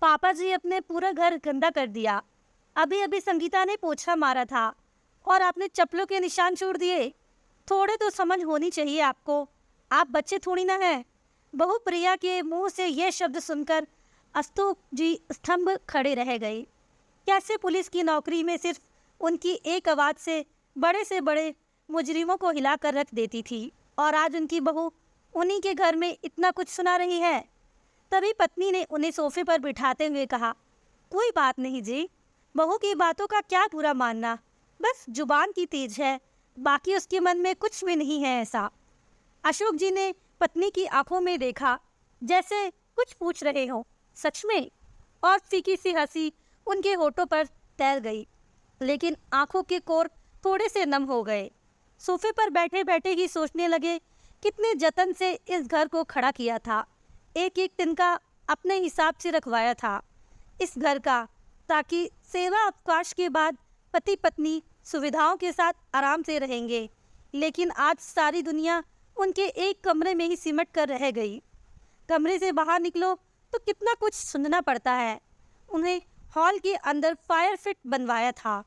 पापा जी अपने पूरा घर गंदा कर दिया। अभी अभी संगीता ने पोछा मारा था और आपने चप्पलों के निशान छोड़ दिए। थोड़े तो समझ होनी चाहिए आपको। आप बच्चे थोड़ी ना हैं। बहू प्रिया के मुंह से यह शब्द सुनकर अस्तु जी स्तंभ खड़े रह गए। कैसे पुलिस की नौकरी में सिर्फ उनकी एक आवाज़ से बड़े मुजरिमों को हिलाकर रख देती थी, और आज उनकी बहू उन्हीं के घर में इतना कुछ सुना रही है। तभी पत्नी ने उन्हें सोफे पर बिठाते हुए कहा, कोई बात नहीं जी, बहू की बातों का क्या बुरा मानना, बस जुबान की तेज है, बाकी उसके मन में कुछ भी नहीं है ऐसा। अशोक जी ने पत्नी की आंखों में देखा, जैसे कुछ पूछ रहे हो। सच में? और फीकी सी हंसी उनके होठों पर तैर गई, लेकिन आंखों के कोर थोड़े से नम हो गए। सोफे पर बैठे बैठे ही सोचने लगे, कितने जतन से इस घर को खड़ा किया था, एक एक तिनका अपने हिसाब से रखवाया था इस घर का, ताकि सेवा अवकाश के बाद पति पत्नी सुविधाओं के साथ आराम से रहेंगे। लेकिन आज सारी दुनिया उनके एक कमरे में ही सिमट कर रह गई। कमरे से बाहर निकलो तो कितना कुछ सुनना पड़ता है। उन्हें हॉल के अंदर फायर फिट बनवाया था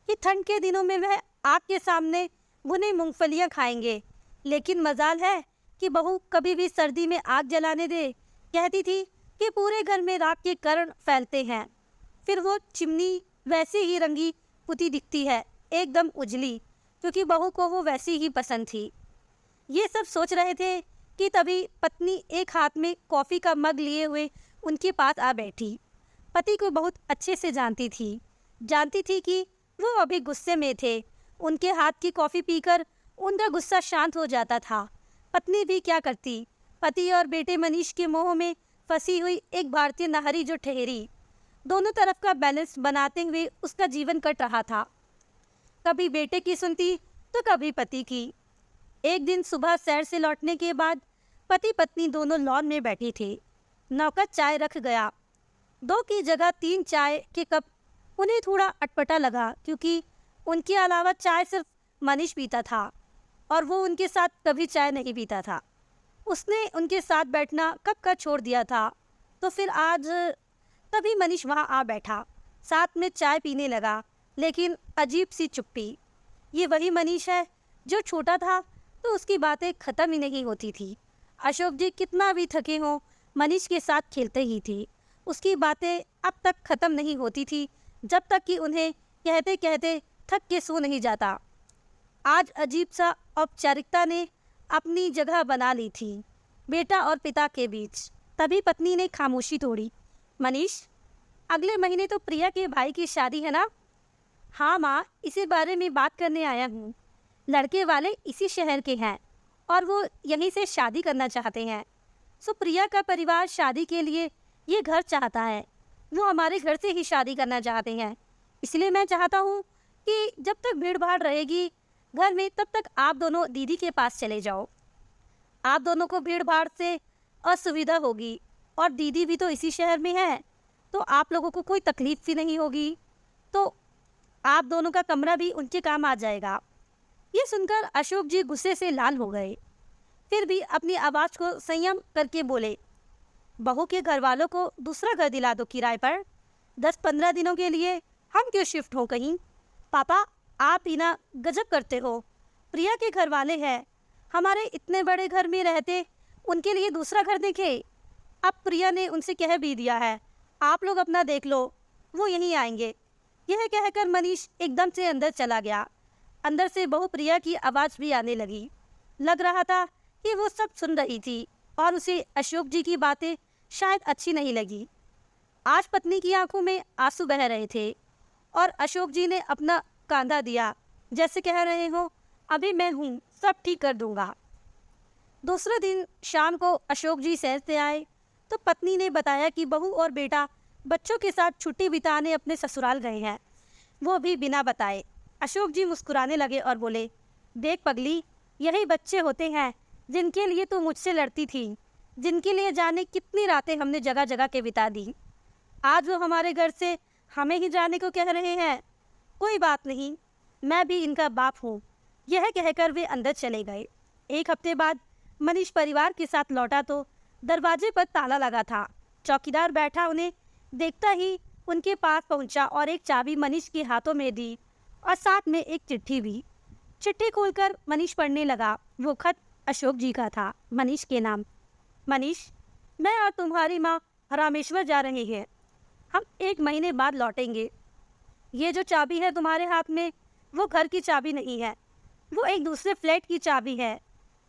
कि ठंड के दिनों में वह आग के सामने भुनी मूंगफलियां खाएंगे, लेकिन मजाल है कि बहू कभी भी सर्दी में आग जलाने दे। कहती थी कि पूरे घर में राख के कण फैलते हैं। फिर वो चिमनी वैसी ही रंगी पुती दिखती है, एकदम उजली, क्योंकि बहू को वो वैसी ही पसंद थी। ये सब सोच रहे थे कि तभी पत्नी एक हाथ में कॉफ़ी का मग लिए हुए उनके पास आ बैठी। पति को बहुत अच्छे से जानती थी कि वो अभी गुस्से में थे। उनके हाथ की कॉफ़ी पीकर उनका गुस्सा शांत हो जाता था। पत्नी भी क्या करती, पति और बेटे मनीष के मोह में फंसी हुई एक भारतीय नारी जो ठहरी, दोनों तरफ का बैलेंस बनाते हुए उसका जीवन कट रहा था। कभी बेटे की सुनती तो कभी पति की। एक दिन सुबह सैर से लौटने के बाद पति पत्नी दोनों लॉन में बैठे थे। नौकर चाय रख गया। 2 की जगह 3 चाय के कप। उन्हें थोड़ा अटपटा लगा, क्योंकि उनके अलावा चाय सिर्फ मनीष पीता था और वो उनके साथ कभी चाय नहीं पीता था। उसने उनके साथ बैठना कब का छोड़ दिया था, तो फिर आज तभी मनीष वहाँ आ बैठा, साथ में चाय पीने लगा, लेकिन अजीब सी चुप्पी। ये वही मनीष है जो छोटा था तो उसकी बातें ख़त्म ही नहीं होती थी। अशोक जी कितना भी थके हों, मनीष के साथ खेलते ही थे। उसकी बातें अब तक ख़त्म नहीं होती थी, जब तक कि उन्हें कहते कहते थक के सो नहीं जाता। आज अजीब सा औपचारिकता ने अपनी जगह बना ली थी बेटा और पिता के बीच। तभी पत्नी ने खामोशी तोड़ी। मनीष, अगले महीने तो प्रिया के भाई की शादी है ना? हाँ माँ, इसी बारे में बात करने आया हूँ। लड़के वाले इसी शहर के हैं और वो यहीं से शादी करना चाहते हैं। सो प्रिया का परिवार शादी के लिए ये घर चाहता है। वो हमारे घर से ही शादी करना चाहते हैं। इसलिए मैं चाहता हूँ कि जब तक भीड़ भाड़ रहेगी घर में, तब तक आप दोनों दीदी के पास चले जाओ। आप दोनों को भीड़ भाड़ से असुविधा होगी, और दीदी भी तो इसी शहर में है, तो आप लोगों को कोई तकलीफ भी नहीं होगी। तो आप दोनों का कमरा भी उनके काम आ जाएगा। ये सुनकर अशोक जी गुस्से से लाल हो गए। फिर भी अपनी आवाज़ को संयम करके बोले, बहू के घर वालों को दूसरा घर दिला दो किराए पर। 10-15 दिनों के लिए हम क्यों शिफ्ट हो कहीं? पापा, आप ही ना गजब करते हो। प्रिया के घर वाले हैं, हमारे इतने बड़े घर में रहते उनके लिए दूसरा घर देखे। अब प्रिया ने उनसे कह भी दिया है, आप लोग अपना देख लो, वो यहीं आएंगे। यह कहकर मनीष एकदम से अंदर चला गया। अंदर से बहू प्रिया की आवाज़ भी आने लगी। लग रहा था कि वो सब सुन रही थी और उसे अशोक जी की बातें शायद अच्छी नहीं लगी। आज पत्नी की आंखों में आंसू बह रहे थे और अशोक जी ने अपना कांधा दिया, जैसे कह रहे हो, अभी मैं हूँ, सब ठीक कर दूंगा। दूसरे दिन शाम को अशोक जी सैर से आए तो पत्नी ने बताया कि बहू और बेटा बच्चों के साथ छुट्टी बिताने अपने ससुराल गए हैं, वो भी बिना बताए। अशोक जी मुस्कुराने लगे और बोले, देख पगली, यही बच्चे होते हैं जिनके लिए तू मुझसे लड़ती थी, जिनके लिए जाने कितनी रातें हमने जगह जगह के बिता दी। आज वो हमारे घर से हमें ही जाने को कह रहे हैं। कोई बात नहीं, मैं भी इनका बाप हूँ। यह कहकर वे अंदर चले गए। 1 हफ्ते बाद मनीष परिवार के साथ लौटा तो दरवाजे पर ताला लगा था। चौकीदार बैठा उन्हें देखता ही उनके पास पहुंचा और एक चाबी मनीष के हाथों में दी और साथ में एक चिट्ठी भी। चिट्ठी खोलकर मनीष पढ़ने लगा। वो खत अशोक जी का था, मनीष के नाम। मनीष, मैं और तुम्हारी माँ रामेश्वर जा रहे हैं। हम 1 महीने बाद लौटेंगे। ये जो चाबी है तुम्हारे हाथ में, वो घर की चाबी नहीं है, वो एक दूसरे फ्लैट की चाबी है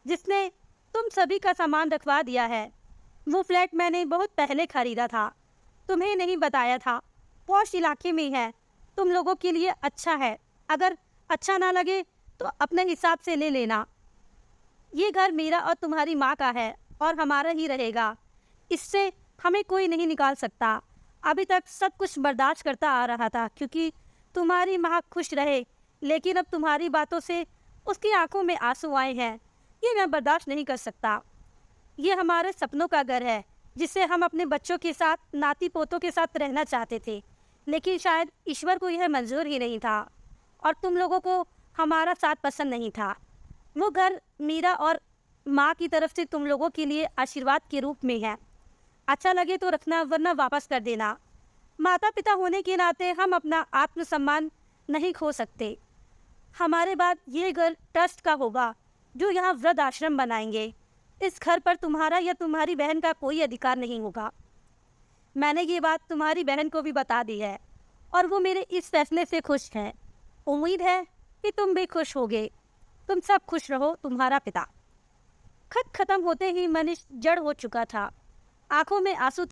जिसने तुम सभी का सामान रखवा दिया है। वो फ्लैट मैंने बहुत पहले खरीदा था, तुम्हें नहीं बताया था। पॉश इलाके में है, तुम लोगों के लिए अच्छा है। अगर अच्छा ना लगे तो अपने हिसाब से ले लेना। ये घर मेरा और तुम्हारी माँ का है और हमारा ही रहेगा। इससे हमें कोई नहीं निकाल सकता। अभी तक सब कुछ बर्दाश्त करता आ रहा था क्योंकि तुम्हारी माँ खुश रहे, लेकिन अब तुम्हारी बातों से उसकी आंखों में आंसू आए हैं। ये मैं बर्दाश्त नहीं कर सकता। ये हमारे सपनों का घर है जिसे हम अपने बच्चों के साथ, नाती पोतों के साथ रहना चाहते थे, लेकिन शायद ईश्वर को यह मंजूर ही नहीं था और तुम लोगों को हमारा साथ पसंद नहीं था। वो घर मीरा और माँ की तरफ से तुम लोगों के लिए आशीर्वाद के रूप में है। अच्छा लगे तो रखना, वरना वापस कर देना। माता पिता होने के नाते हम अपना आत्मसम्मान नहीं खो सकते। हमारे बाद ये घर ट्रस्ट का होगा जो यहाँ वृद्ध आश्रम बनाएंगे। इस घर पर तुम्हारा या तुम्हारी बहन का कोई अधिकार नहीं होगा। मैंने ये बात तुम्हारी बहन को भी बता दी है और वो मेरे इस फैसले से खुश है। उम्मीद है कि तुम भी खुश होगे। तुम सब खुश रहो, तुम्हारा पिता। खत खत्म होते ही मनीष जड़ हो चुका था। आंखों में आंसू